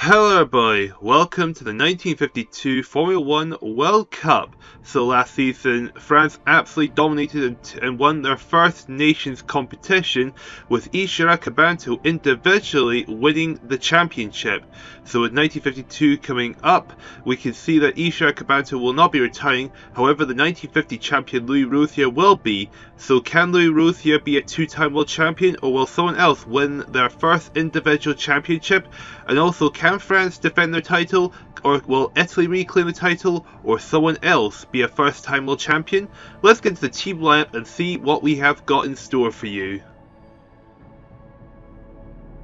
Hello everybody, welcome to the 1952 Formula 1 World Cup. So last season, France absolutely dominated and won their first nations competition, with Ishira Cabanto individually winning the championship. So with 1952 coming up, we can see that Ishira Cabanto will not be retiring, however the 1950 champion Louis Routhier will be. So can Louis Routhier be a two-time world champion, or will someone else win their first individual championship? And also, can France defend their title, or will Italy reclaim the title, or someone else be a first-time world champion? Let's get into the team lineup and see what we have got in store for you.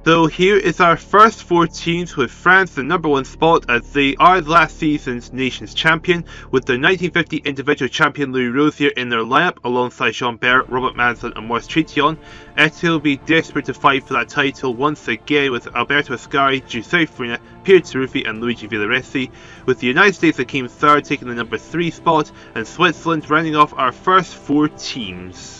So here is our first four teams, with France the number one spot as they are last season's nations champion, with the 1950 individual champion Louis Routhier in their lineup alongside Jean-Bert, Robert Manzon and Maurice Trintignant. Italy will be desperate to fight for that title once again, with Alberto Ascari, Giuseppe Farina, Pier Taruffi and Luigi Villoresi, with the United States that came third taking the number 3 spot, and Switzerland rounding off our first four teams.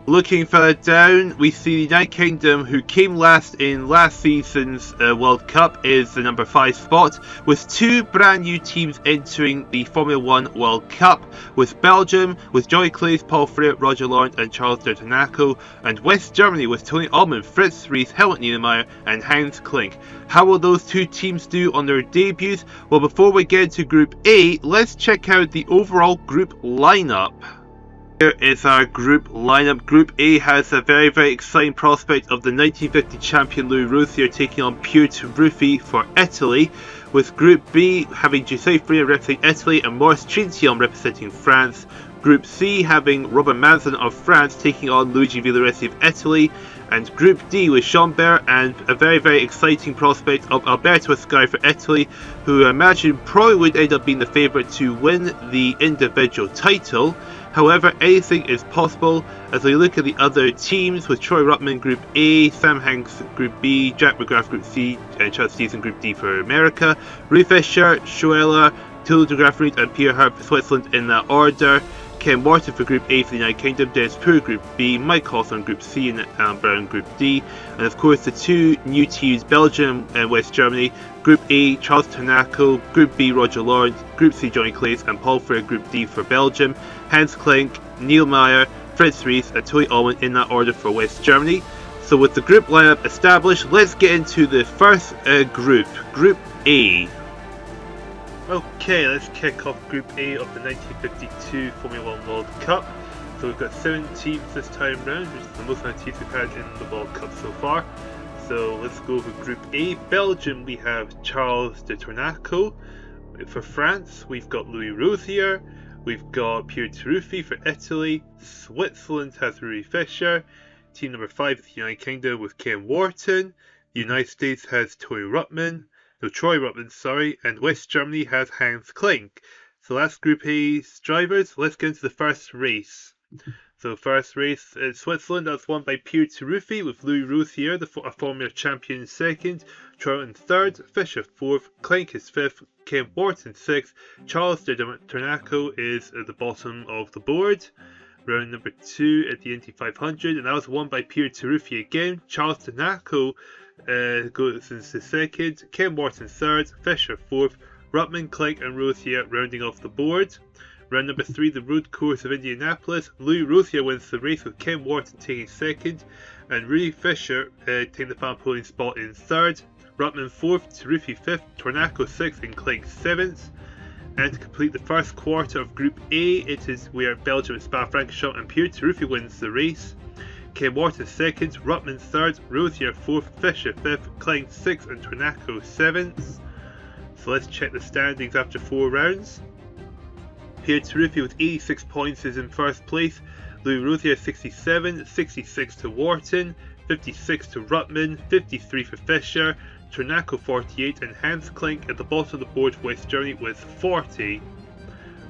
Looking further down, we see the United Kingdom, who came last in last season's World Cup, is the number 5 spot, with two brand new teams entering the Formula 1 World Cup, with Belgium, with Johnny Claes, Paul Frere, Roger Laurent and Charles de Tournancourt, and West Germany with Toni Allmann, Fritz Ries, Helmut Niedermayer and Hans Klink. How will those two teams do on their debuts? Well, before we get into Group A, let's check out the overall group lineup. Here is our group lineup. Group A has a very exciting prospect of the 1950 champion Louis Routhier taking on Pier Taruffi for Italy, with Group B having Giuseppe Farina representing Italy and Maurice Trintignant representing France. Group C having Robert Manzon of France taking on Luigi Villoresi of Italy, and Group D with Jean-Bert and a very exciting prospect of Alberto Ascari for Italy, who I imagine probably would end up being the favourite to win the individual title. However, anything is possible as we look at the other teams, with Troy Ruttman Group A, Sam Hanks Group B, Jack McGrath Group C, and Chad Stevenson Group D for America, Rui Fischer, Schoeller, Tullio de Grafenried and Pierre Hart for Switzerland in that order, Ken Morton for Group A for the United Kingdom, Dennis Poor Group B, Mike Hawthorne Group C and Alan Brown Group D, and of course the two new teams, Belgium and West Germany, Group A, Charles Tournancourt, Group B, Roger Laurent, Group C, Johnny Claes and Paul Frere Group D for Belgium, Hans Klink, Neil Meyer, Fritz Ries and Toni Allmann in that order for West Germany. So with the group lineup established, let's get into the first group, Group A. Okay, let's kick off Group A of the 1952 Formula 1 World Cup. So we've got 7 teams this time round, which is the most amount of teams we've had in the World Cup so far. So let's go over Group A. Belgium, we have Charles de Tournancourt. For France, we've got Louis Routhier. We've got Pier Taruffi for Italy. Switzerland has Rui Fischer. Team number 5 is the United Kingdom with Ken Wharton. The United States has Troy Ruttman, and West Germany has Hans Klink. So that's Group A's drivers. Let's get into the first race. So first race in Switzerland, that's won by Pier Taruffi, with Louis Routhier, a Formula champion, second, Troy in third, Fischer fourth, Klink is fifth, Ken Wharton sixth, Charles de Tournancourt is at the bottom of the board. Round number 2 at the Indy 500, and that was won by Pier Taruffi again. Charles Tournancourt goes into second, Ken Wharton third, Fischer fourth, Ruttman, Klink and Routhier rounding off the board. Round number 3, the road course of Indianapolis. Louis Routhier wins the race, with Ken Wharton taking second, and Rui Fischer taking the final podium spot in third. Ruttman fourth, Taruffi fifth, Tournancourt sixth, and Klink seventh. And to complete the first quarter of Group A, it is where Belgium and Spa-Francorchamps and Pier Taruffi wins the race. Ken Wharton second, Ruttman third, Routhier fourth, Fischer fifth, Klink sixth, and Tournancourt seventh. So let's check the standings after 4 rounds. Pier Taruffi with 86 points is in first place. Louis Routhier 67, 66 to Wharton, 56 to Ruttman, 53 for Fischer, Tournancourt 48, and Hans Klink at the bottom of the board for West Germany with 40.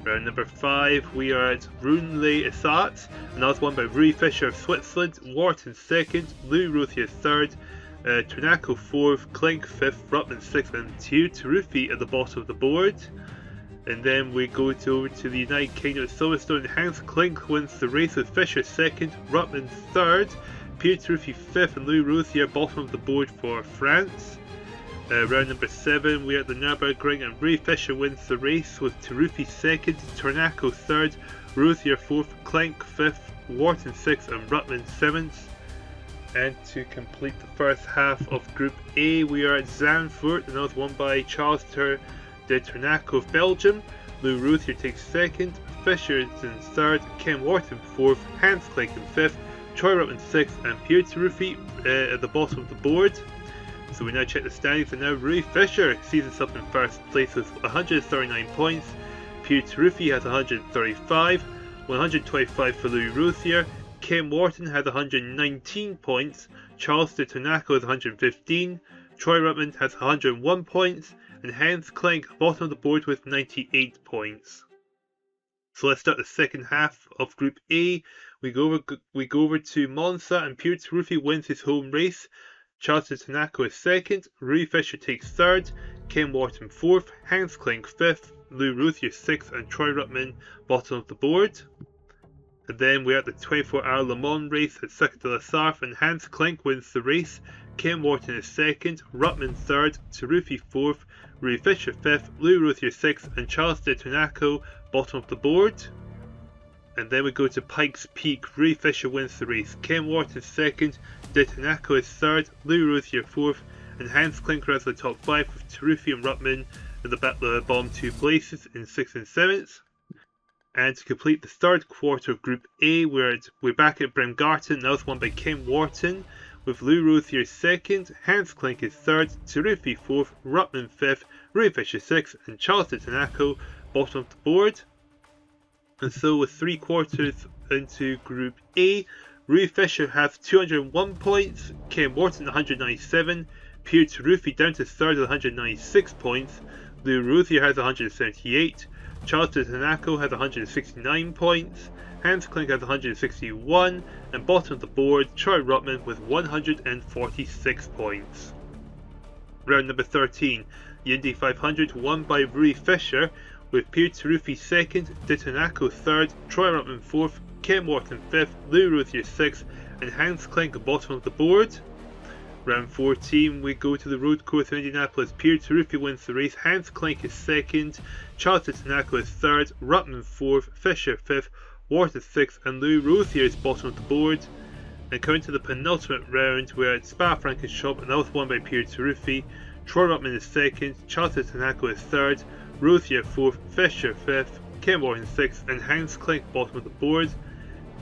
Round number 5, we are at Rouen-les-Essarts, and that was won by Rui Fischer of Switzerland, Wharton second, Louis Routhier third, Tournancourt fourth, Klink fifth, Ruttman sixth, and Pier Taruffi at the bottom of the board. And then we go over to the United Kingdom at Silverstone. Hans Klink wins the race, with Fischer second, Ruttman third, Pier Taruffi fifth, and Louis Routhier bottom of the board for France. Round number 7, we are at the Nürburgring, and Rui Fischer wins the race with Taruffi 2nd, Tornaco 3rd, Rosier 4th, Klenk 5th, Wharton 6th and Ruttman 7th. And to complete the first half of Group A, we are at Zandvoort, and that was won by Charles de Tornaco of Belgium. Lou Rosier takes 2nd, Fischer is in 3rd, Ken Wharton 4th, Hans Klenk in 5th, Troy Ruttman 6th and Pierre Taruffi at the bottom of the board. So we now check the standings, and now Rui Fischer sees himself in first place with 139 points. Pierre Taruffi has 135, 125 for Louis Rosier. Ken Wharton has 119 points. Charles de Tornaco has 115. Troy Ruttman has 101 points, and Hans Klenk bottom of the board with 98 points. So let's start the second half of Group A. We go over to Monza, and Pierre Taruffi wins his home race. Charles de Tornaco is 2nd, Rui Fischer takes 3rd, Ken Wharton 4th, Hans Klenk 5th, Lou Rosier 6th and Troy Ruttman bottom of the board. And then we're at the 24-hour Le Mans race at Circuit de la Sarthe, and Hans Klenk wins the race, Ken Wharton is 2nd, Ruttman 3rd, Taruffi 4th, Rui Fischer 5th, Lou Rosier 6th and Charles de Tornaco bottom of the board. And then we go to Pikes Peak. Rui Fischer wins the race, Ken Wharton 2nd, de Tornaco is 3rd, Lou Rosier 4th, and Hans Klenk runs the top 5 with Taruffi and Ruttman in the bottom 2 places in 6th and 7th. And to complete the third quarter of Group A, we're back at Bremgarten. That was won by Ken Wharton, with Lou Rosier 2nd, Hans Klenk is 3rd, Taruffi 4th, Ruttman 5th, Rui Fischer 6th, and Charles de Tornaco bottom of the board. And so with 3 quarters into Group A, Rui Fischer has 201 points, Ken Wharton 197, Pierre Taruffi down to 3rd with 196 points, Lou Rosier has 178, Charles de Tornaco has 169 points, Hans Klenk has 161, and bottom of the board, Troy Ruttman with 146 points. Round number 13, the Indy 500 won by Rui Fischer, with Pierre Taruffi 2nd, de Tornaco 3rd, Troy Ruttman 4th, Ken Wharton 5th, Lou Rosier 6th, and Hans Klenk bottom of the board. Round 14, we go to the road course in Indianapolis. Pierre Taruffi wins the race, Hans Klenk is 2nd, Charles de Tornaco is 3rd, Ruttman 4th, Fischer 5th, Wharton 6th, and Lou Rosier is bottom of the board. And coming to the penultimate round, we're at Spa-Francorchamps, and that was won by Pierre Taruffi. Troy Ruttman is 2nd, Charles de Tornaco is 3rd, Rosier 4th, Fischer 5th, Ken Wharton 6th, and Hans Klenk bottom of the board.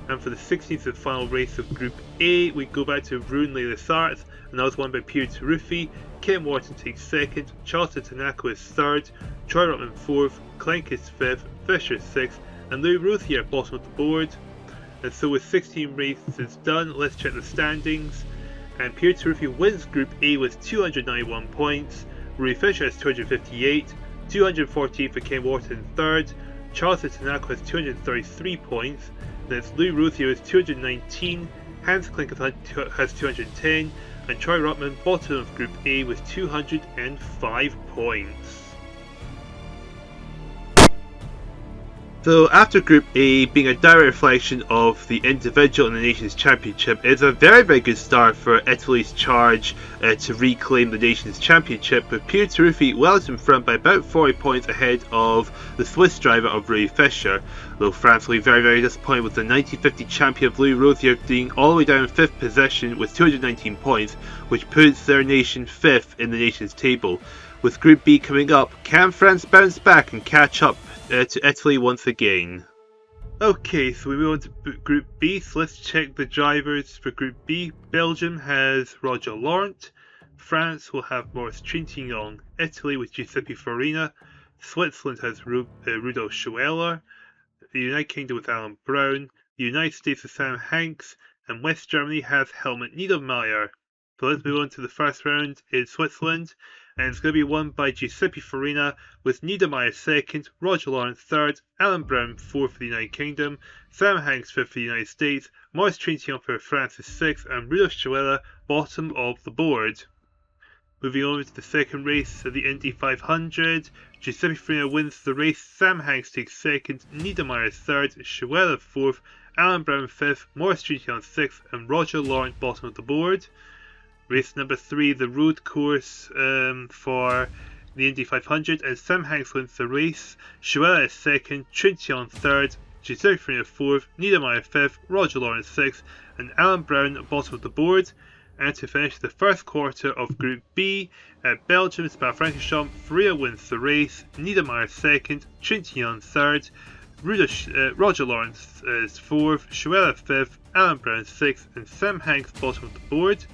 And for the 16th and final race of Group A, we go back to Rouen-les-Sarthes, and that was won by Pierre Taruffi. Ken Wharton takes 2nd, Charles de Tornaco is 3rd, Troy Ruttman 4th, Klenk is 5th, Fischer 6th, and Lou Rosier bottom of the board. And so with 16 races done, let's check the standings. And Pierre Taruffi wins Group A with 291 points, Rui Fischer has 258, 214 for Ken Wharton 3rd, Charles de Tornaco has 233 points, then it's Lou Rosier has 219, Hans Klenk has 210, and Troy Ruttman bottom of Group A with 205 points. So after Group A being a direct reflection of the individual and the Nations Championship, it's a very, very good start for Italy's charge to reclaim the Nations Championship, with Pierre Taruffi well in front by about 40 points ahead of the Swiss driver of Rui Fischer, though France will be very, very disappointed with the 1950 champion of Louis Rosier being all the way down in 5th position with 219 points, which puts their nation 5th in the nations table. With Group B coming up, can France bounce back and catch up to Italy once again? Okay, so we move on to Group B, so let's check the drivers for Group B. Belgium has Roger Laurent, France will have Maurice Trintignant, Italy with Giuseppe Farina, Switzerland has Rudolf Schweller, the United Kingdom with Alan Brown, the United States with Sam Hanks, and West Germany has Helmut Niedermayer. So let's move on to the first round in Switzerland, and it's going to be won by Giuseppe Farina with Niedermayer 2nd, Roger Laurent 3rd, Alan Brown 4th for the United Kingdom, Sam Hanks 5th for the United States, Maurice Trintignant for France is 6th, and Rudolf Schweller bottom of the board. Moving on to the second race of the Indy 500, Giuseppe Farina wins the race, Sam Hanks takes 2nd, Niedermayer 3rd, Schweller 4th, Alan Brown 5th, Maurice Trintignant 6th, and Roger Laurent bottom of the board. Race number 3, the road course for the Indy 500, and Sam Hanks wins the race. Schuela is second, Trintignant third, Giuseppe Farina fourth, Niedermaier fifth, Roger Lawrence sixth, and Alan Brown bottom of the board. And to finish the first quarter of Group B, at Belgium, Spa-Francorchamps, Farina wins the race, Niedermaier second, Trintignant third, Roger Lawrence is fourth, Schuela fifth, Alan Brown sixth, and Sam Hanks bottom of the board.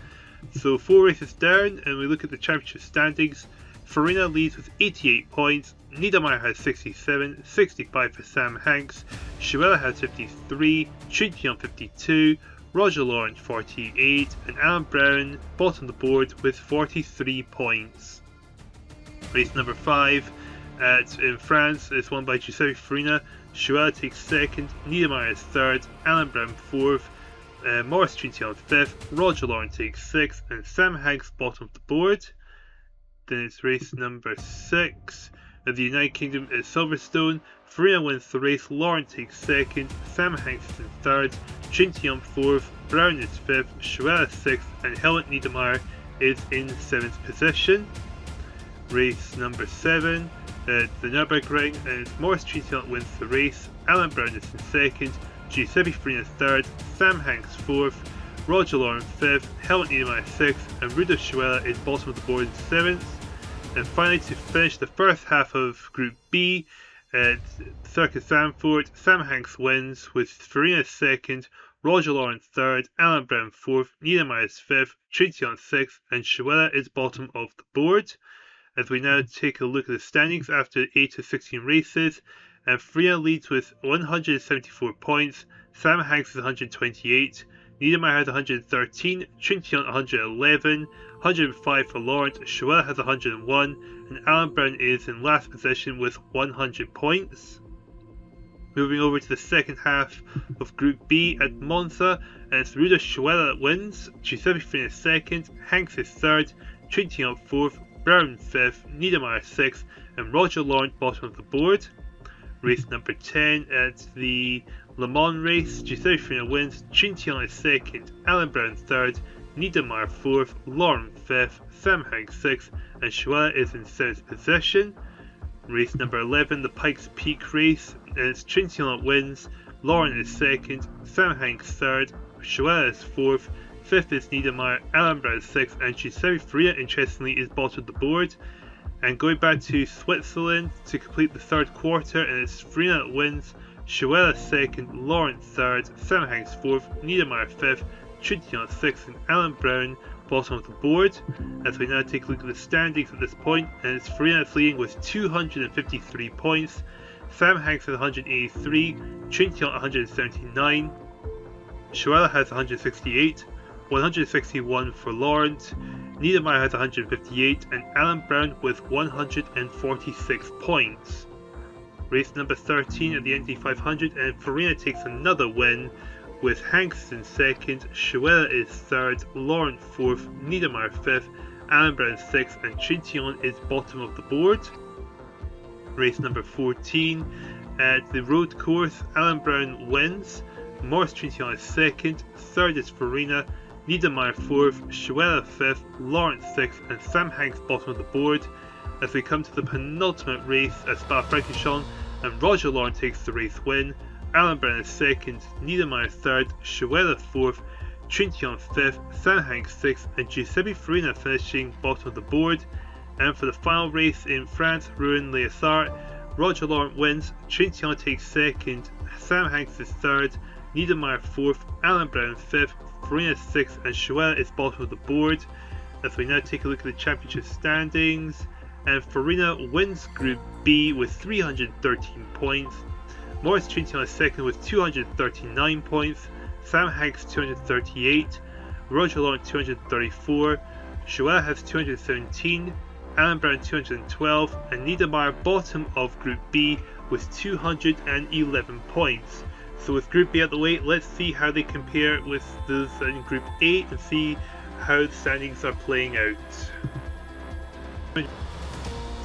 So 4 races down, and we look at the championship standings. Farina leads with 88 points, Niedermaier has 67, 65 for Sam Hanks, Schuela has 53, Trintignant 52, Roger Lawrence 48, and Alan Brown bottom of the board with 43 points. Race number 5 in France is won by Giuseppe Farina. Schuela takes second, Niedermaier is third, Alan Brown fourth, Maurice Trintignant fifth, Roger Lawrence takes sixth, and Sam Hanks bottom of the board. Then it's race number 6 of the United Kingdom at Silverstone. Farina wins the race, Lawrence takes second, Sam Hanks is in third, Trintignant fourth, Brown is fifth, Schuela sixth, and Helmut Niedermaier is in 7th position. Race number 7 at the Nürburgring, and Maurice Trintignant wins the race, Alan Brown is in second, Giuseppe Farina third, Sam Hanks fourth, Roger Lawrence fifth, Helmut Niedermaier sixth, and Rudolf Schuela is bottom of the board in 7th. And finally, to finish the first half of Group B at Circus Zandvoort, Sam Hanks wins with Farina second, Roger Lawrence third, Alan Brown fourth, Niedermaier is fifth, Trintignant sixth, and Schuela is bottom of the board. As we now take a look at the standings after 8 to 16 races, and Farina leads with 174 points, Sam Hanks is 128, Niedermaier has 113, Trintignant 111, 105 for Lawrence, Schuela has 101, and Alan Brown is in last position with 100 points. Moving over to the second half of Group B at Monza, and it's Rudolf Schuela that wins, Giuseppe Farina second, Hanks is third, Trintignant fourth, Brown fifth, Niedermaier sixth, and Roger Lawrence bottom of the board. Race number 10 at the Le Mans race, Giuseppe Farina wins, Trintignant is second, Alan Brown third, Niedermaier fourth, Lawrence fifth, Sam Hanks sixth, and Schuela is in 7th position. Race number 11, the Pikes Peak race, and it's Trintignant wins, Lawrence is second, Sam Hanks third, Schuela is fourth, fifth is Niedermaier, Alan Brown sixth, and Giuseppe Farina, interestingly, is bottom of the board. And going back to Switzerland to complete the third quarter, and it's Farina that wins, Schuela second, Lawrence third, Sam Hanks fourth, Niedermaier fifth, Trintignant sixth, and Alan Brown bottom of the board. As we now take a look at the standings at this point, and it's Farina that's leading with 253 points, Sam Hanks has 183, Trintignant 179, Schuela has 168, 161 for Lawrence, Niedermaier has 158, and Alan Brown with 146 points. Race number 13 at the Indy 500, and Farina takes another win with Hanks in second, Schuela is third, Lawrence fourth, Niedermaier fifth, Alan Brown sixth, and Trintignant is bottom of the board. Race number 14 at the road course, Alan Brown wins, Maurice Trintignant is second, third is Farina, Niedermaier fourth, Schuela fifth, Lawrence sixth, and Sam Hanks bottom of the board. As we come to the penultimate race at Spa-Francorchamps, and Roger Lawrence takes the race win, Alan Brown is second, Niedermaier third, Schuela fourth, Trintignant fifth, Sam Hanks sixth, and Giuseppe Farina finishing bottom of the board. And for the final race in France, Rouen-les-Essarts, Roger Lawrence wins, Trintignant takes second, Sam Hanks is third, Niedermaier fourth, Alan Brown fifth, Farina sixth, and Schuela is bottom of the board. As we now take a look at the championship standings, and Farina wins Group B with 313 points, Maurice Trintignant is second with 239 points, Sam Hanks 238, Roger Lawrence 234, Schuela has 217, Alan Brown 212, and Niedermaier bottom of Group B with 211 points. So with Group B out the way, let's see how they compare with those in Group A and see how the standings are playing out.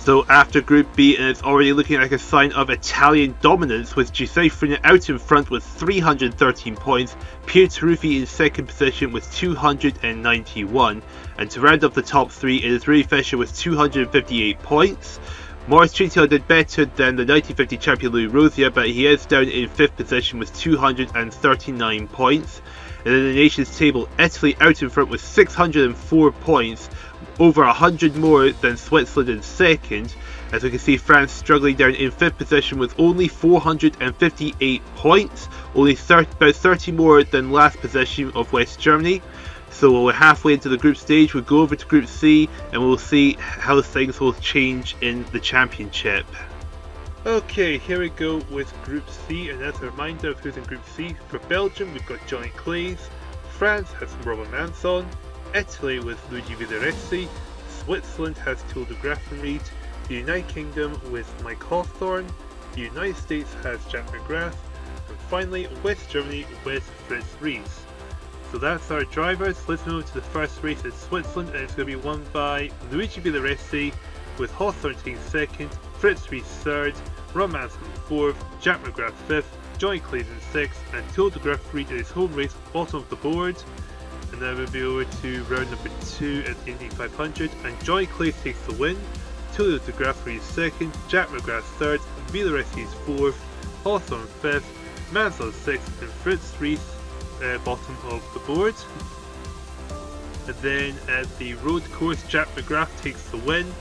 So after Group B, and it's already looking like a sign of Italian dominance, with Giuseppe Farina out in front with 313 points, Pier Taruffi in second position with 291, and to round up the top three it is Rui Fischer with 258 points. Maurice Trintignant did better than the 1950 champion Louis Rosier, but he is down in 5th position with 239 points. And in the nations table, Italy out in front with 604 points, over 100 more than Switzerland in second. As we can see, France struggling down in 5th position with only 458 points, only about 30 more than last position of West Germany. So we're halfway into the group stage. We'll go over to Group C and we'll see how things will change in the championship. Okay, here we go with Group C, and as a reminder of who's in Group C, for Belgium we've got Johnny Claes, France has Robert Manson, Italy with Luigi Villoresi, Switzerland has Toul de Grafenried, the United Kingdom with Mike Hawthorne, the United States has Jack McGrath, and finally West Germany with Fritz Ries. So that's our drivers. Let's move to the first race in Switzerland, and it's going to be won by Luigi Villoresi, with Hawthorne taking second, Fritz Ries third, Ron Manson 4th, Jack McGrath 5th, Johnny Claes in 6th, and Toul de Grafenried in his home race bottom of the board. And then we'll be over to round number 2 at the Indy 500, and Johnny Claes takes the win, Toul de Grafenried 2nd, Jack McGrath 3rd, Villoresi is 4th, Hawthorne 5th, Manson 6th, and Fritz Ries bottom of the board. And then at the road course, Jack McGrath takes the win,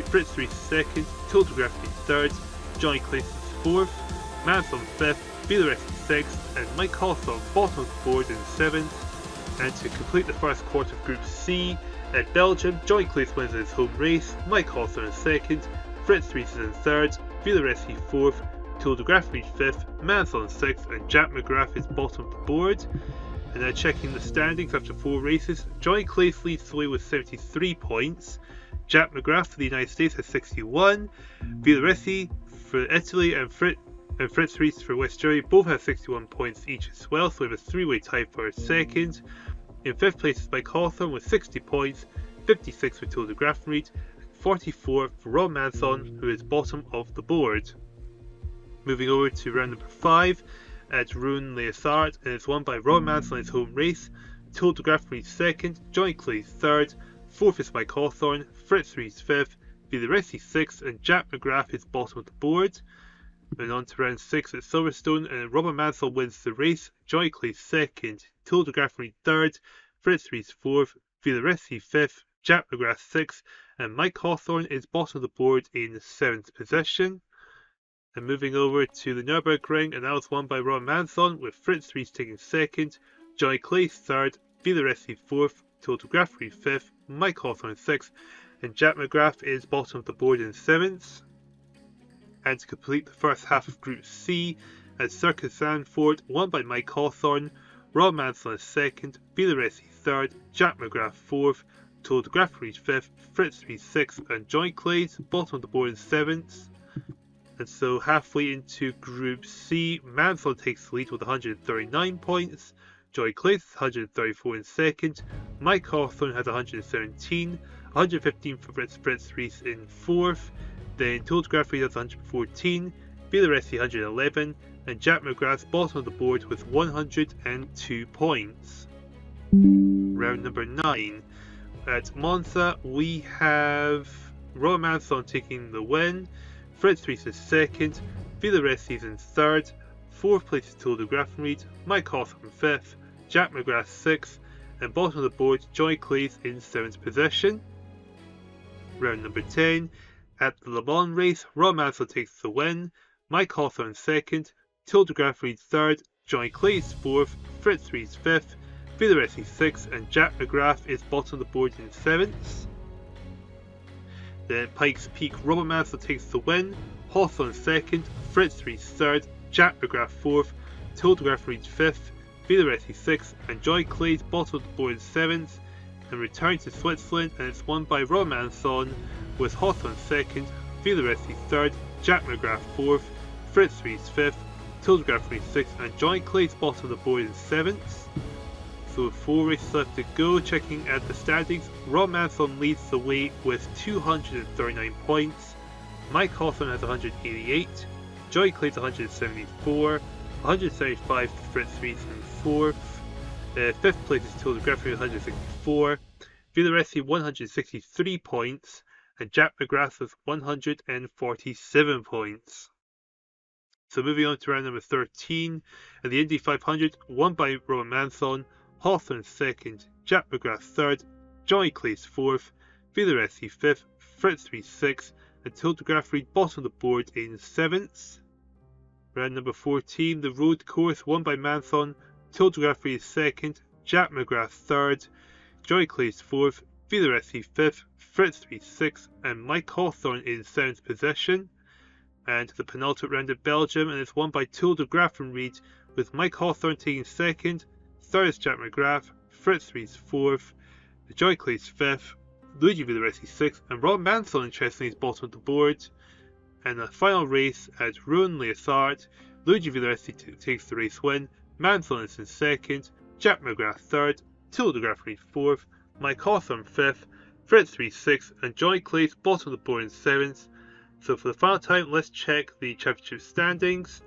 Fritz Ries 2nd, Toul de Grafenried 3rd, Johnny Claes is 4th, Manson 5th, Villoresi 6th, and Mike Hawthorne bottom of the board in 7th. And to complete the first quarter of Group C, at Belgium, Johnny Claes wins his home race, Mike Hawthorne is 2nd, Fritz Ries is in 3rd, Villoresi 4th, Toul de Grafenried 5th, Manson 6th, and Jack McGrath is bottom of the board. And now checking the standings after 4 races, Johnny Claes leads the way with 73 points, Jack McGrath for the United States has 61, Villoresi for Italy and Fritz Ries for West Germany both have 61 points each as well, so we have a 3-way tie for second. In 5th place is Mike Hawthorne with 60 points, 56 for Toul de Grafenried, 44 for Ron Manson, who is bottom of the board. Moving over to round number 5 at Rouen Les Essarts, and it's won by Ron Manson in his home race, Toul de Grafenried 2nd, Johnny Claes 3rd, 4th is Mike Hawthorne, Fritz Ries 5th, Villoresi 6th, and Jack McGrath is bottom of the board. Then on to round 6 at Silverstone, and Robert Manson wins the race, Johnny Claes 2nd, Toul de Grafenried 3rd, Fritz Ries 4th, Villoresi 5th, Jack McGrath 6th, and Mike Hawthorne is bottom of the board in 7th position. And moving over to the Nürburgring, and that was won by Ron Manson, with Fritz Ries taking 2nd, Johnny Claes 3rd, Villoresi 4th, Toul de Grafenried 5th, Mike Hawthorne 6th, and Jack McGrath is bottom of the board in 7th. And to complete the first half of Group C, at Circus Zandvoort, won by Mike Hawthorne, Ron Manson is 2nd, Villoresi 3rd, Jack McGrath 4th, Toul de Grafenried 5th, Fritz Ries 6th, and Johnny Claes bottom of the board in 7th. And so halfway into Group C, Manson takes the lead with 139 points, Johnny Claes 134 in 2nd, Mike Hawthorne has 117, 115 for Fritz Ries in 4th, then Toul de Grafenried has 114, Villoresi 111, and Jack McGrath bottom of the board with 102 points. Round number 9. At Monza we have Ron Manson taking the win, Fritz Ries is 2nd, Villoresi is in 3rd, 4th place is Toul de Grafenried, Mike Hawthorne 5th, Jack McGrath 6th, and bottom of the board Johnny Claes in 7th position. Round number 10. At the Le Mans race, Ron Manson takes the win, Mike Hawthorne 2nd, Toul de Grafenried 3rd, Johnny Claes 4th, Fritz Ries 5th, Villoresi 6th, and Jack McGrath is bottom of the board in 7th. Then at Pikes Peak, Robert Manson takes the win, Hawthorne 2nd, Fritz Ries 3rd, Jack McGrath 4th, Toul de Grafenried 5th, Villoresi 6th, and Johnny Claes bottom of the board in 7th. And return to Switzerland, and it's won by Ron Manson, with Hawthorne 2nd, Villoresi 3rd, Jack McGrath 4th, Fritz Ries 5th, Toul de Grafenried 6th, and Johnny Claes bottom of the board in 7th. So 4 races left to go. Checking at the standings, Ron Manson leads the way with 239 points, Mike Hawthorne has 188, Joey Claes 174, 175 for Fritz Rees in 4th. 5th place is Tilda Griffin with 164, Villoresi 163 points, and Jack McGrath with 147 points. So moving on to round number 13, and the Indy 500, won by Rowan Manthon, Hawthorne 2nd, Jack McGrath 3rd, Johnny Claes 4th, Villoresi 5th, Fritz Rees 6th, and Tilda Griffin Reed bottom of the board in 7th. Round number 14, the road course, won by Manthon, Tilda Griffin Reed 2nd, Jack McGrath 3rd, Johnny Claes 4th, Villoresi 5th, Fritz Rees 6th, and Mike Hawthorne in 7th position. And the penultimate round of Belgium, and it's won by Tilda Griffin Reed, with Mike Hawthorne taking 2nd, 3rd is Jack McGrath, Fritz Rees 4th, Joey Claes 5th, Luigi Villoresi 6th, and Rob Manthon interestingly is bottom of the board. And the final race at Rouen-les-Essarts, Luigi Villoresi takes the race win, Manthon is in 2nd, Jack McGrath 3rd, Tilda Griffin Reed 4th, Mike Hawthorne 5th, Fritz Rees 6th, and Johnny Claes bottom of the board in 7th. So for the final time, let's check the championship standings.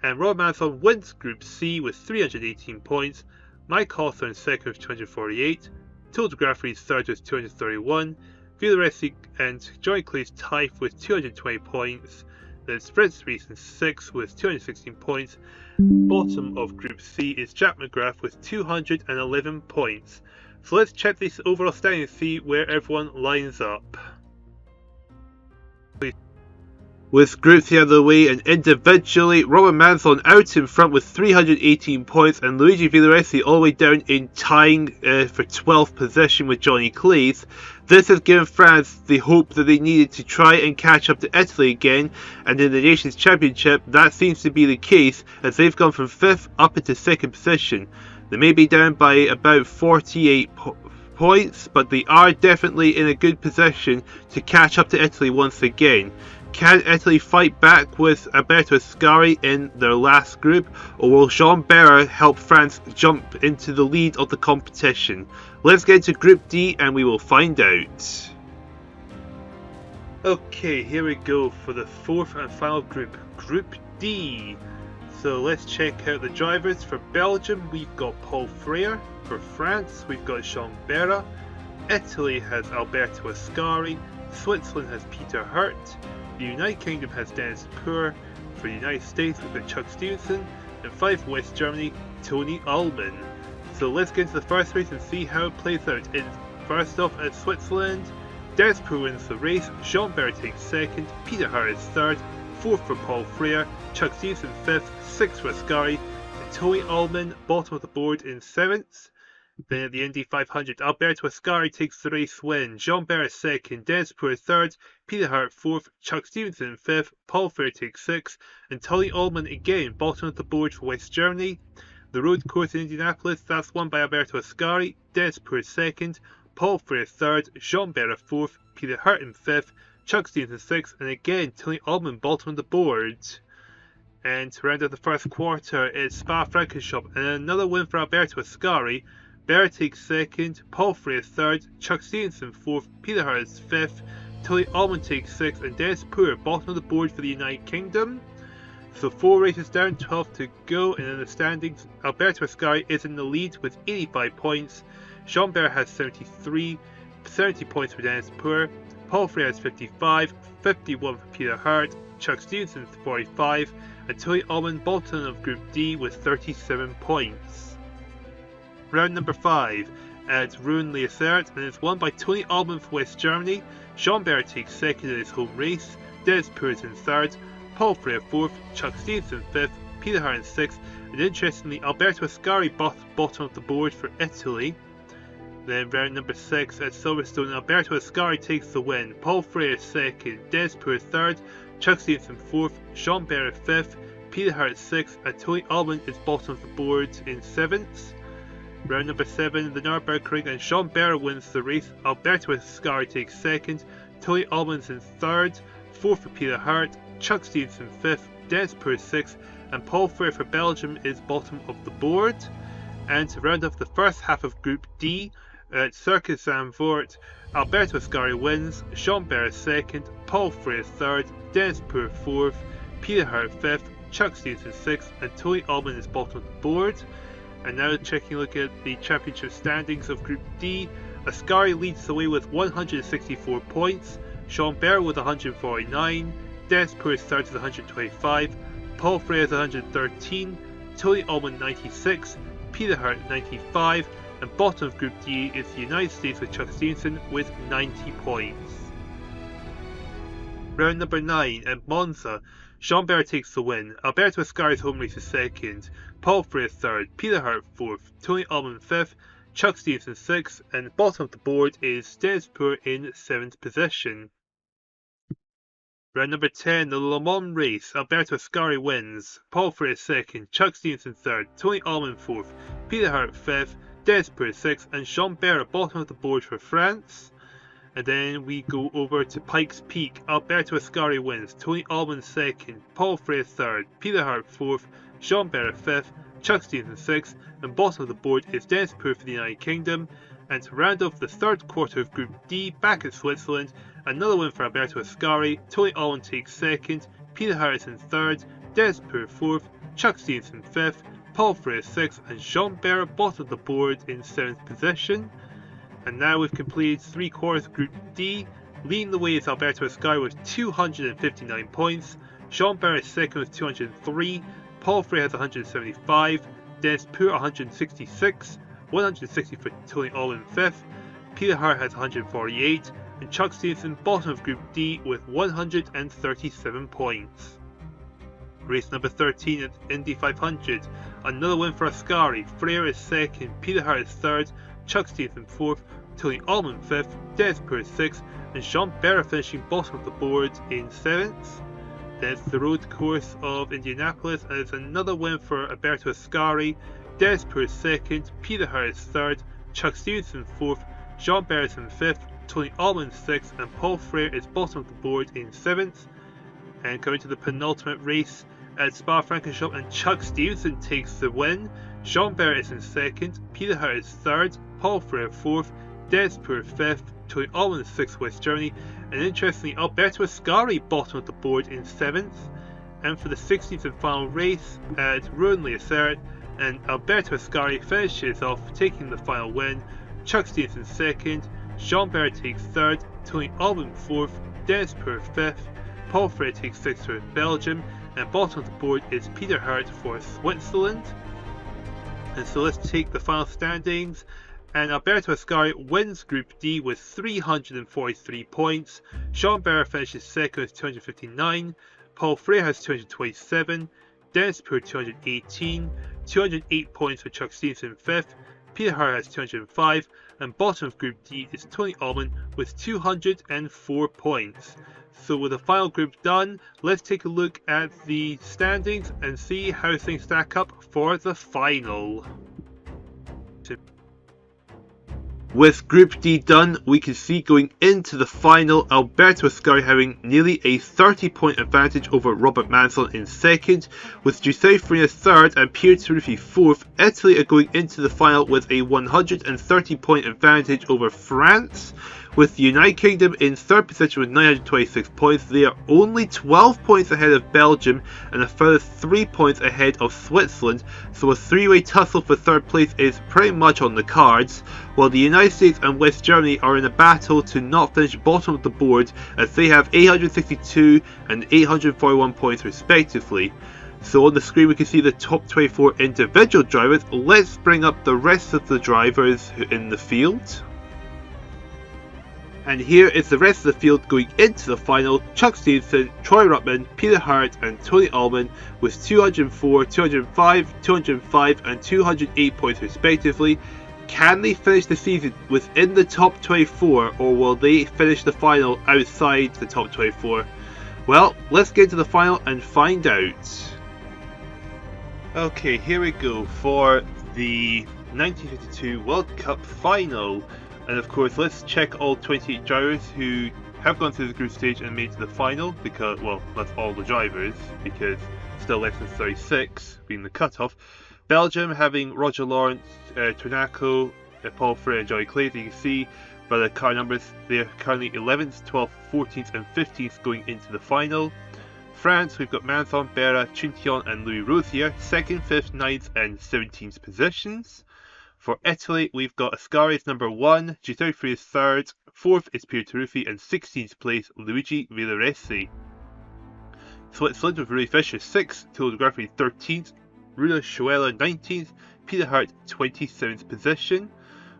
And Rob Manthon wins Group C with 318 points, Mike Hawthorne 2nd with 248, Tilda Griffin Reed 3rd with 231, Villoresi and Johnny Claes tied with 220 points. Then Fritz Rees in 6th with 216 points. Bottom of Group C is Jack McGrath with 211 points. So let's check this overall standing and see where everyone lines up. With groups the other way and individually, Rowan Manthon out in front with 318 points and Luigi Villoresi all the way down in tying for 12th position with Johnny Claes. This has given France the hope that they needed to try and catch up to Italy again, and in the Nations Championship that seems to be the case as they've gone from 5th up into 2nd position. They may be down by about 48 points, but they are definitely in a good position to catch up to Italy once again. Can Italy fight back with Alberto Ascari in their last group, or will Jean Bera help France jump into the lead of the competition? Let's get into Group D and we will find out. Okay, here we go for the 4th and final group, Group D. So let's check out the drivers. For Belgium, we've got Paul Frere. For France, we've got Jean Bera. Italy has Alberto Ascari. Switzerland has Peter Hurt. The United Kingdom has Dennis Poor. For the United States, we've got Chuck Stevenson. And 5 West Germany, Tony Ullman. So let's get into the first race and see how it plays out. First off at Switzerland, Dennis Poor wins the race, Jean Bera takes 2nd, Peter Hurt is 3rd, 4th for Paul Frere, Chuck Stevenson 5th, 6th for Ascari, and Tony Ullman bottom of the board in 7th. Then at the Indy 500, Alberto Ascari takes the race win, Jean Bera 2nd, Dennis Poor 3rd, Peter Hurt 4th, Chuck Stevenson 5th, Paul Frere takes 6th, and Tony Ullman again bottom of the board for West Germany. The road course in Indianapolis, that's won by Alberto Ascari, Dennis Poor 2nd, Paul Frere 3rd, Jean Bera 4th, Peter Hurt in 5th, Chuck Stevenson 6th, and again Tony Ullman bottom of the board. And to round out the first quarter, it's Spa-Francorchamps, and another win for Alberto Ascari. Bera takes 2nd, Paul Frere 3rd, Chuck Stevenson 4th, Peter Hurt is 5th, Tony Ullman takes 6th, and Dennis Poor bottom of the board for the United Kingdom. So 4 races down, 12 to go, and in the standings, Alberto Ascari is in the lead with 85 points, Jean Bera has 70 points for Dennis Poor, Paul Frere has 55, 51 for Peter Hurt, Chuck Stevenson 45, and Tony Ullman bottom of Group D with 37 points. Round number 5 at Rouen-les-Essarts, and it's won by Tony Ullman for West Germany. Jean Bera takes 2nd in his home race, Dennis Poor is in 3rd, Paul Frere 4th, Chuck Stevenson 5th, Peter Hurt in 6th, and interestingly Alberto Ascari bottom of the board for Italy. Then round number 6 at Silverstone, Alberto Ascari takes the win, Paul Frere 2nd, Dennis Poor 3rd, Chuck Stevenson 4th, Jean Bera 5th, Peter Hurt 6th, and Tony Ullman is bottom of the board in 7th. Round number 7, the Nürburgring, and Jean Bera wins the race, Alberto Ascari takes 2nd, Tony Ullman's in 3rd, 4th for Peter Hurt, Chuck Stevenson 5th, Dennis Poor 6th, and Paul Frere for Belgium is bottom of the board. And to round off the first half of Group D, At Circus Zandvoort, Alberto Ascari wins, Jean Barré second, Paul Freire third, Dennis Poor fourth, Peter Hart fifth, Chuck Stevenson sixth, and Tony Allman is bottom of the board. And now taking a look at the championship standings of Group D, Ascari leads the way with 164 points, Jean Barré with 149, Dennis Poor is third with 125, Paul Freire is 113, Tony Allman 96, Peter Hart 95, and bottom of Group D is the United States with Chuck Stevenson with 90 points. Round number 9 at Monza, Jean Barré takes the win, Alberto Ascari's home race is second, Paul Freire third, Peter Hart fourth, Tony Allman fifth, Chuck Stevenson sixth, and bottom of the board is Dennis Poor in 7th position. Round number 10, the Le Mans race, Alberto Ascari wins, Paul Freire second, Chuck Stevenson third, Tony Allman fourth, Peter Hart fifth, Dennis Poor sixth, and Jean Barré bottom of the board for France. And then we go over to Pikes Peak, Alberto Ascari wins, Tony Allman second, Paul Freire third, Peter Hart fourth, Jean Barré fifth, Chuck Stevenson sixth, and bottom of the board is Dennis Poor for the United Kingdom. And to round off the third quarter of Group D, back at Switzerland, another win for Alberto Ascari, Tony Allman takes second, Peter Hart in third, Dennis Poor fourth, Chuck Stevenson fifth, Paul Freire sixth, and Jean Barré bottom of the board in 7th position. And now we've completed 3 quarters of Group D. Leading the way is Alberto Ascari with 259 points, Jean Barré second with 203, Paul Freire has 175, Dennis Poor 166, 160 for Tony Allman fifth, Peter Hart has 148, and Chuck Stevenson bottom of Group D with 137 points. Race number 13 at Indy 500, another win for Ascari, Freire is second, Peter Hart is third, Chuck Stevenson fourth, Tony Allman fifth, Dennis Poor sixth, and Jean Barré finishing bottom of the board in 7th. Then it's the road course of Indianapolis, and it's another win for Alberto Ascari, Dennis Poor second, Peter Hart is third, Chuck Stevenson fourth, Jean Barré is in fifth, Tony Allman sixth, and Paul Freire is bottom of the board in 7th. And coming to the penultimate race at Spa-Francorchamps, and Chuck Stevenson takes the win. Jean Barré is in second, Peter Hart is third, Paul Freire fourth, Dennis Poor fifth, Tony Allman sixth West Germany, and interestingly Alberto Ascari bottom of the board in 7th. And for the 16th and final race at Rouen-les-Essarts, and Alberto Ascari finishes off taking the final win, Chuck Stevenson second, Jean Barré takes third, Tony Allman fourth, Dennis Poor fifth, Paul Freire takes sixth for Belgium, and bottom of the board is Peter Hart for Switzerland. And so let's take the final standings. And Alberto Ascari wins Group D with 343 points, Jean Barré finishes second with 259, Paul Freire has 227, Dennis Poor 218, 208 points for Chuck Stevenson 5th, Peter Hart has 205, and bottom of Group D is Tony Allman with 204 points. So with the final group done, let's take a look at the standings and see how things stack up for the final. With Group D done, we can see going into the final, Alberto Ascari having nearly a 30-point advantage over Robert Mansell in second, with Giuseppe Farina third and Pier Taruffi fourth. Italy are going into the final with a 130-point advantage over France. With the United Kingdom in third position with 926 points, they are only 12 points ahead of Belgium and a further 3 points ahead of Switzerland, so a three-way tussle for third place is pretty much on the cards, while the United States and West Germany are in a battle to not finish bottom of the board as they have 862 and 841 points respectively. So on the screen we can see the top 24 individual drivers. Let's bring up the rest of the drivers in the field. And here is the rest of the field going into the final. Chuck Stevenson, Troy Ruttman, Peter Hart and Tony Allman with 204, 205, 205 and 208 points respectively. Can they finish the season within the top 24 or will they finish the final outside the top 24? Well, let's get to the final and find out. Okay, here we go for the 1952 World Cup final. And of course, let's check all 28 drivers who have gone through the group stage and made it to the final, because, well, not all the drivers, because still less than 36 being the cutoff. Belgium having Roger Lawrence, Tornaco, Paul Frere and Johnny Claes. You can see by the car numbers, they are currently 11th, 12th, 14th and 15th going into the final. France, we've got Manthon, Berra, Chintion and Louis Rosier, 2nd, 5th, 9th and 17th positions. For Italy, we've got Ascari as number 1, Giuseppe Free is 3rd, 4th is Pier Taruffi and 16th place Luigi Villaresi. Switzerland with Rui Fischer 6th, Tullio De Grassi 13th, Rula Schuela 19th, Peter Hart 27th position.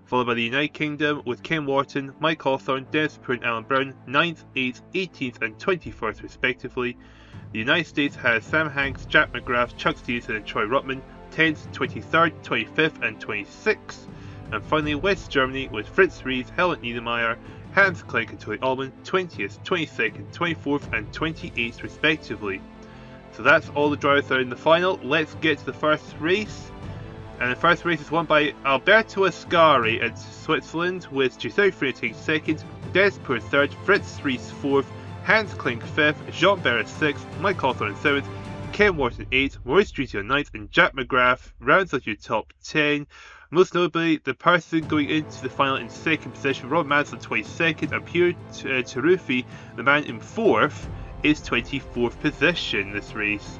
Followed by the United Kingdom with Ken Wharton, Mike Hawthorne, Dennis Poor and Alan Brown 9th, 8th, 18th and 21st respectively. The United States has Sam Hanks, Jack McGrath, Chuck Stevenson and Troy Ruttman 10th, 23rd, 25th and 26th. And finally West Germany with Fritz Ries, Helmut Niedermeyer, Hans Klenk and Tony Allman 20th, 22nd, 24th and 28th respectively. So that's all the drivers that are in the final. Let's get to the first race. And the first race is won by Alberto Ascari at Switzerland with Giuseppe Free taking 2nd, Des Poor 3rd, Fritz Ries 4th, Hans Klenk 5th, Jean Berra 6th, Mike Hawthorne 7th, Ken Wharton 8th, Maurice Streety on 9th and Jack McGrath rounds out your top 10. Most notably, the person going into the final in 2nd position, Rob Mansell 22nd, and Pier Taruffi, the man in 4th, is 24th position this race.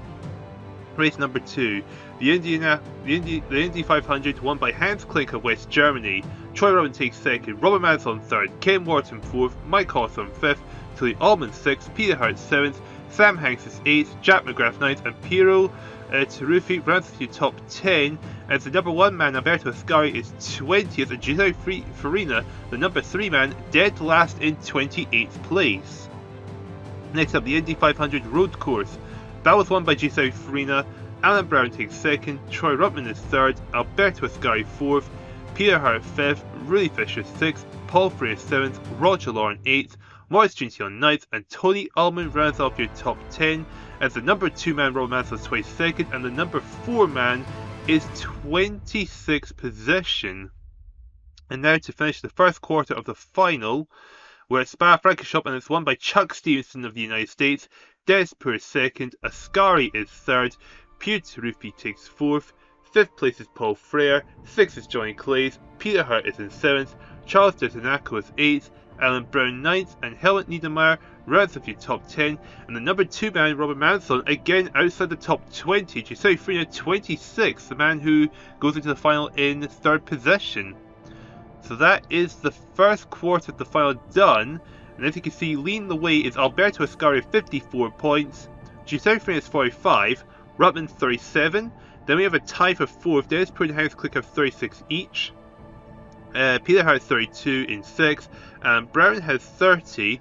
Race number 2, the Indy 500 won by Hans Klenk of West Germany. Troy Ruttman takes 2nd, Robert Mansell 3rd, Ken Wharton 4th, Mike Hawthorne 5th, Tony Allman 6th, Peter Hart 7th, Sam Hanks is 8th, Jack McGrath 9th, and Piero Taruffi rounds to top 10 as the number 1 man Alberto Ascari is 20th and Giuseppe Farina, the number 3 man, dead last in 28th place. Next up, the Indy 500 road course. That was won by Giuseppe Farina, Alan Brown takes 2nd, Troy Ruttman is 3rd, Alberto Ascari 4th, Peter Hart 5th, Rui Fischer 6th, Paul Frere 7th, Roger Lauren 8th, Maurice Streety on 9th, and Tony Allman rounds off your top 10 as the number 2 man Rob Mansell is 22nd and the number 4 man is 26th position. And now to finish the first quarter of the final, we're at Spa-Francorchamps and it's won by Chuck Stevenson of the United States, Des Poor 2nd, Ascari is 3rd, Pier Taruffi takes 4th, 5th place is Paul Frere, 6th is Johnny Claes, Peter Hart is in 7th, Charles Dettinaco is 8th, Alan Brown 9th, and Helmut Niedermeyer rounds off your top 10, and the number 2 man Robert Mansell again outside the top 20, Giuseppe Farina 26th, the man who goes into the final in 3rd position. So that is the first quarter of the final done, and as you can see, leading the way is Alberto Ascari 54 points, Giuseppe Farina is 45, Ruttman 37, then we have a tie for 4th, Dennis Poor and Hans Klenk have 36 each, Peter Hart 32 in 6th, Brown has 30,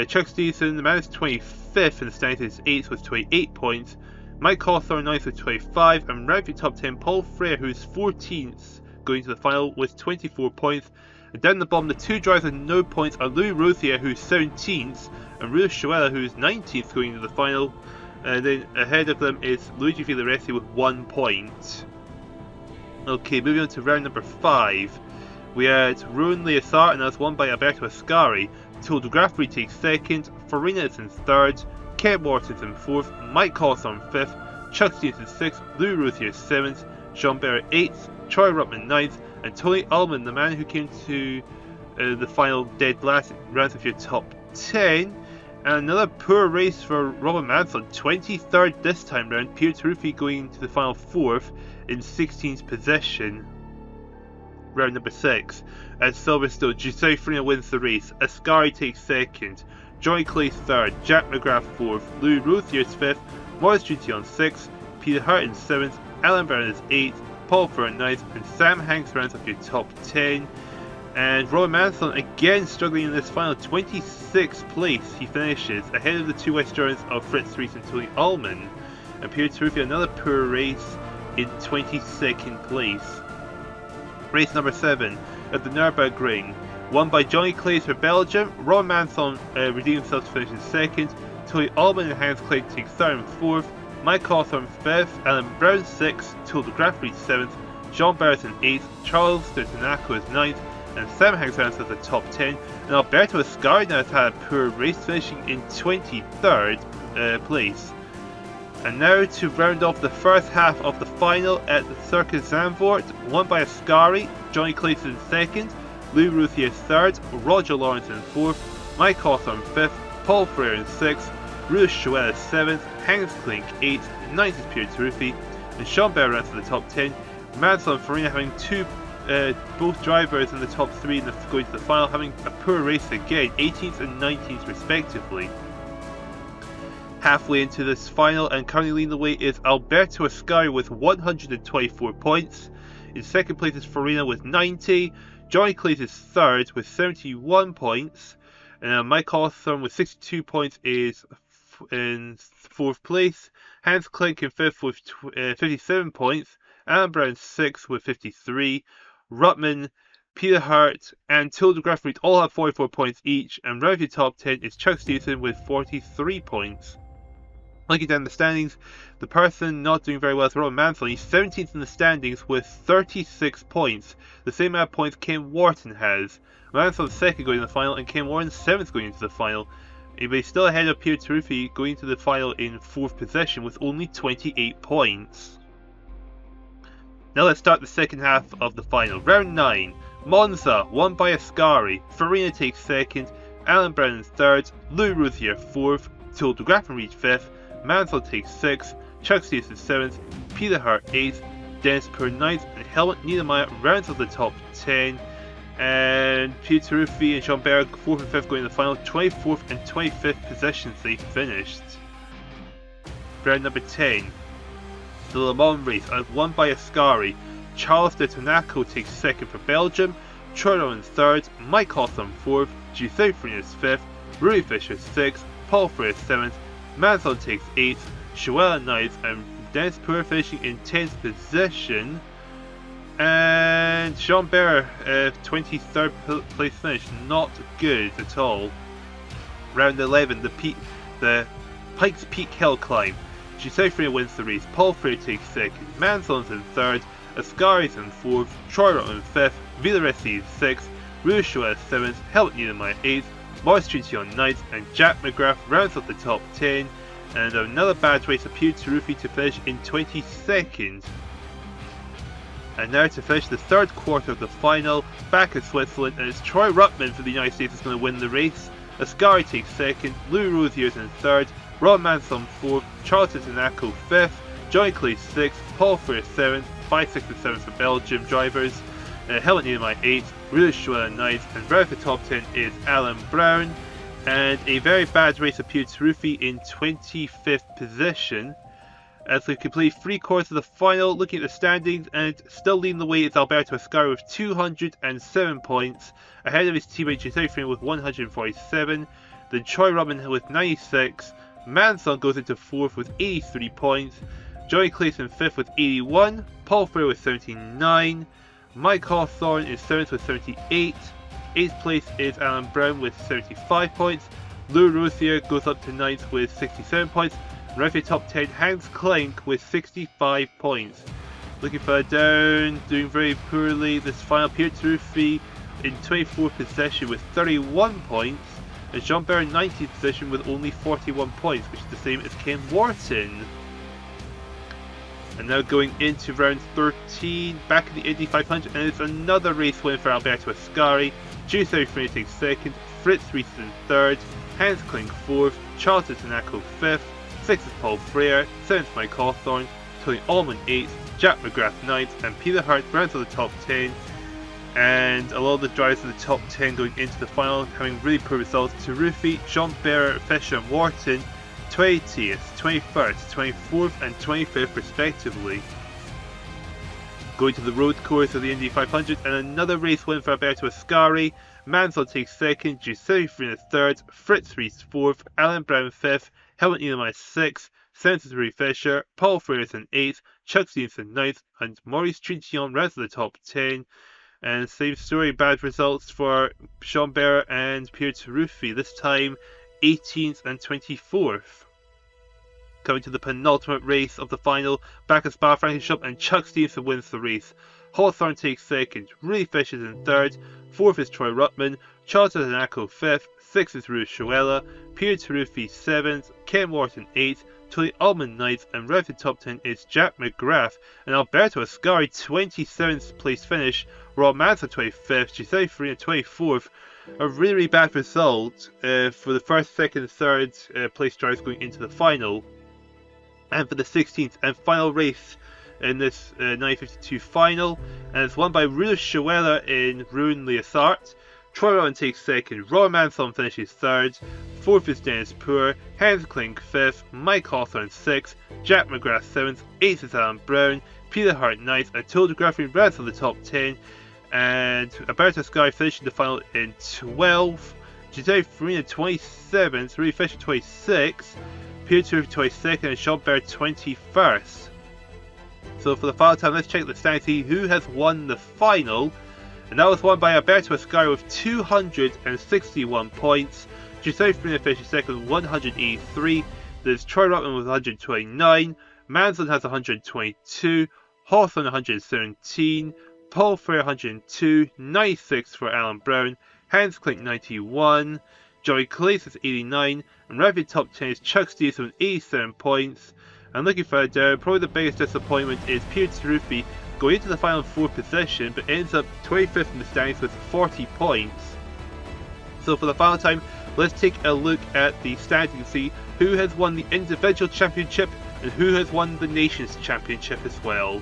Chuck Stevenson, the man is 25th in the standings, is 8th with 28 points, Mike Hawthorne 9th with 25, and round your top 10, Paul Frere, who's 14th going to the final with 24 points. And down the bottom, the 2 drivers with no points are Louis Rosier, who's 17th, and Rula Schuela, who's 19th going to the final. And then ahead of them is Luigi Villaresi with 1 point. Okay, moving on to round number 5. We had Rouen Leassart, and that's won by Alberto Ascari. Tullio De Grassi takes 2nd, Farina is in 3rd, Ken Wharton is in 4th, Mike Hawthorne 5th, Chuck Stevenson 6th, Louis Rosier 7th, Jean Berra 8th, Troy Ruttman 9th, and Tony Allman, the man who came to the final dead last, rounds off your top 10. And another poor race for Robert Mansell, 23rd this time round, Pier Taruffi going to the final 4th in 16th position. Round number 6. At Silverstone, Giuseppe Farina wins the race, Ascari takes 2nd, Johnny Claes 3rd, Jack McGrath 4th, Louis Rosier is 5th, Maurice Streety on 6th, Peter Hart in 7th, Alan Brown is 8th, Paul Frere 9th, and Sam Hanks rounds up your top 10. And Robert Mansell again struggling in this final, 26th place he finishes, ahead of the 2 West Germans of Fritz Ries and Tony Allman. And Pier Taruffi another poor race in 22nd place. Race number 7 at the Nürburgring, won by Johnny Claes for Belgium. Robert Mansell redeemed himself to finish in 2nd, Tony Allman and Hans Klenk take 3rd and 4th, Mike Hawthorne 5th, Alan Brown 6th, Tullio De Grassi 7th, Jean Berra in 8th, Charles Dettinaco is 9th, and Sam Hanks rounds at the top 10, and Alberto Ascari now has had a poor race, finishing in 23rd place. And now to round off the first half of the final at the Circus Zandvoort, won by Ascari, Johnny Clayton second, Lou Routhier third, Roger Lawrence in fourth, Mike Hawthorne fifth, Paul Frere in sixth, Ruth Schoeller seventh, Hans Klink eighth, ninth is Pierre Taruffi, and Sean Bear runs to the top 10. Mansell and Farina having both drivers in the top 3 in going to the final, having a poor race again, 18th and 19th respectively. Halfway into this final and currently leading the way is Alberto Ascari with 124 points. In second place is Farina with 90. Johnny Clayton is third with 71 points. And Mike Hawthorne with 62 points is in fourth place. Hans Klink in fifth with 57 points. Alan Brown 6th with 53. Ruttman, Peter Hart, and Tilde Graffenried all have 44 points each. And round the top 10 is Chuck Stevenson with 43 points. Looking down the standings, the person not doing very well is Roman Mansell. He's 17th in the standings with 36 points, the same amount of points Ken Wharton has. Mansell is second going to the final, and Ken Wharton 7th going into the final. But he's still ahead of Pierre Taruffi going to the final in 4th position with only 28 points. Now let's start the second half of the final. Round 9. Monza, won by Ascari. Farina takes second, Alan Brown is third, Lou Routhier 4th, Tilde Graffenried 5th, Mansell takes 6th, Chuck Stevenson 7th, Peter Hart 8th, Dennis Poor 9th, and Helmut Niedermeyer rounds of the top 10. And Pierre Taruffi and Jean Berg 4th and 5th going to the final, 24th and 25th positions they finished. Round number 10. The Le Mans race, won by Ascari. Charles de Tonaco takes 2nd for Belgium, Troy Rollins 3rd, Mike Hawthorne 4th, Giuseppe Farina 5th, Rui Fischer 6th, Paul Frere 7th, Mansell takes 8th, Schoeller 9th, and Dennis Poor finishing in 10th position. And Jean Bear 23rd place finish, not good at all. Round 11, the Pikes Peak Hill Climb. Giuseppe Farina wins the race, Paul Frere takes 2nd, Mansell is in 3rd, Ascari's in 4th, Troy Ruttman 5th, Villaresi is 6th, Rui Schoeller 7th, Helmut Niedermeyer 8th, Maurice Trintignant 9th, and Jack McGrath rounds up the top 10. And another bad race appeared to Taruffi to finish in 22nd. And now to finish the third quarter of the final, back in Switzerland, and it's Troy Ruttman for the United States is going to win the race. Ascari takes 2nd, Lou Routhier is in 3rd, Ron Mansell 4th, Charles de Tonaco 5th, Johnny Clay 6th, Paul Frere 7th, 5, 6 and 7 for Belgium drivers, Helmut Niedermeyer 8th, Rui Schoeller 9th, and round the top 10 is Alan Brown. And a very bad race appeared to Taruffi in 25th position. As we complete 3 quarters of the final, looking at the standings, and still leading the way is Alberto Ascari with 207 points, ahead of his teammate Giuseppe Farina with 147, then Troy Ruttman with 96, Mansell goes into 4th with 83 points, Johnny Clayton 5th with 81, Paul Frere with 79, Mike Hawthorne is 7th with 78, 8th place is Alan Brown with 75 points, Lou Routhier goes up to 9th with 67 points, referee top 10 Hans Klink with 65 points. Looking further down, doing very poorly, this final Pierre Taruffi in 24th position with 31 points, and Jean Bear in 19th position with only 41 points, which is the same as Ken Wharton. And now going into round 13, back in the Indy 500, and it's another race win for Alberto Ascari. Giuseppe Farina takes 2nd, Fritz Reese in 3rd, Hans Klink 4th, Charles de Tonaco 5th, 6th is Paul Frere, 7th Mike Hawthorne, Tony Allman 8th, Jack McGrath 9th, and Peter Hart rounds to the top 10. And a lot of the drivers in the top 10 going into the final having really poor results. Taruffi, Jean Bear, Fischer and Wharton 20th, 21st, 24th and 25th respectively. Going to the road course of the Indy 500, and another race win for Alberto Ascari. Mansell takes 2nd, Giuseppe Farina 3rd, Fritz Reese 4th, Alan Brown 5th, Helmut Niedermeyer 6th, 7th is Rui Fischer, Paul Frere is in 8th, Chuck Stevenson 9th, and Maurice Trintignant rounds to the top 10. And same story, bad results for Jean Bear and Pierre Taruffi, this time 18th and 24th. Coming to the penultimate race of the final, back at Spa-Francorchamps, and Chuck Stevenson wins the race. Hawthorne takes 2nd, Rui Fischer is in 3rd, 4th is Troy Ruttman, Chota Tanaka 5th, 6th is Rui Shoela, Pierre Tarufi 7th, Ken Wharton 8th, Tony Allman 9th, and right at the top 10 is Jack McGrath and Alberto Ascari 27th place finish, Rob Manson 25th, Giuseppe Farina 24th. A really bad result for the first, second, and third place drivers going into the final. And for the 16th and final race in this 952 final, and it's won by Rui Shoela in Ruin Liassart. Troy Rowan takes second, Roy Manson finishes third, fourth is Dennis Poor, Hans Kling 5th, Mike Hawthorne 6th, Jack McGrath 7th, 8th is Alan Brown, Peter Hart 9th, and Total Graphing Reds on the top 10, and Alberto Ascari finishing the final in 12th, Giuseppe Farina 27th, Rui Fisher 26th, Peter Tarufi 22nd, and Sean Baird 21st. So for the final time, let's check the standings, see who has won the final. And that was won by Alberto Ascari with 261 points. Giuseppe Farina finished second with 183. There's Troy Ruttman with 129. Manson has 122. Hawthorne 117. Paul Frere 102. 96 for Alan Brown. Hans Klink 91. Joey Calais is 89. And right at the top 10 is Chuck Stevenson with 87 points. And looking further down, probably the biggest disappointment is Pierre Tarufi going into the final 4th position, but ends up 25th in the standings with 40 points. So for the final time, let's take a look at the standings and see who has won the individual championship and who has won the nations championship as well.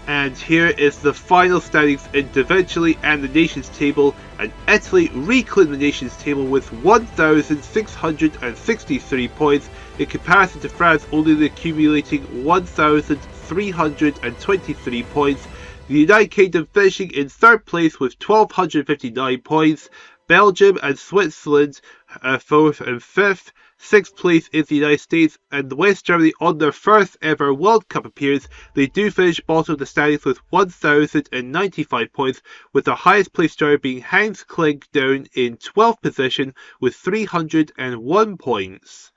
And here is the final standings individually and the nations table, and Italy reclaimed the nations table with 1,663 points, in comparison to France only accumulating 1,323 points. The United Kingdom finishing in 3rd place with 1,259 points. Belgium and Switzerland 4th and 5th. 6th place is the United States, and West Germany on their first ever World Cup appearance. They do finish bottom of the standings with 1,095 points, with the highest placed driver being Hans Kling down in 12th position with 301 points.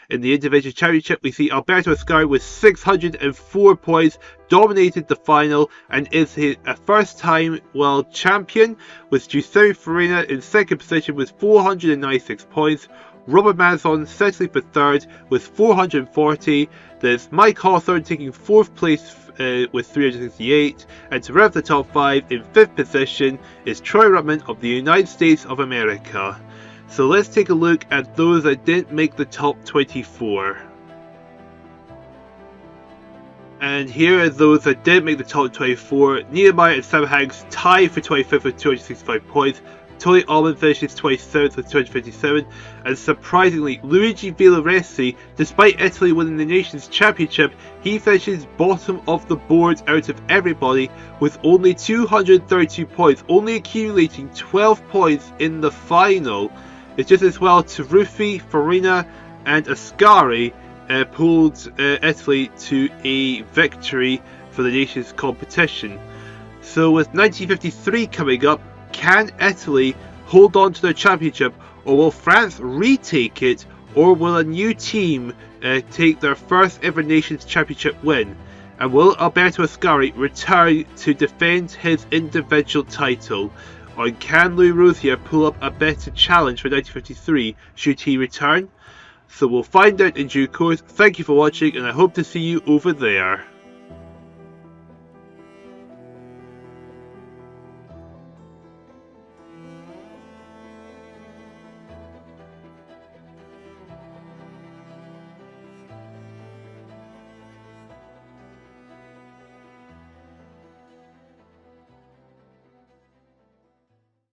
In the individual championship, we see Alberto Ascari with 604 points, dominated the final and is a first-time world champion, with Giuseppe Farina in 2nd position with 496 points. Robert Manson settling for 3rd with 440. There's Mike Hawthorne taking 4th place with 368. And to wrap the top 5, in 5th position is Troy Ruttman of the United States of America. So let's take a look at those that didn't make the top 24. And here are those that did make the top 24. Nehemiah and Sam Hanks tied for 25th with 265 points. Tony Allman finishes 27th with 257, and surprisingly, Luigi Villoresi, despite Italy winning the Nations Championship, he finishes bottom of the board out of everybody with only 232 points, only accumulating 12 points in the final. It's just as well Tarufi, Farina and Ascari pulled Italy to a victory for the Nations competition. So with 1953 coming up, can Italy hold on to their championship, or will France retake it, or will a new team take their first ever Nations Championship win? And will Alberto Ascari return to defend his individual title? Or can Louis Rosier pull up a better challenge for 1953 should he return? So we'll find out in due course. Thank you for watching, and I hope to see you over there.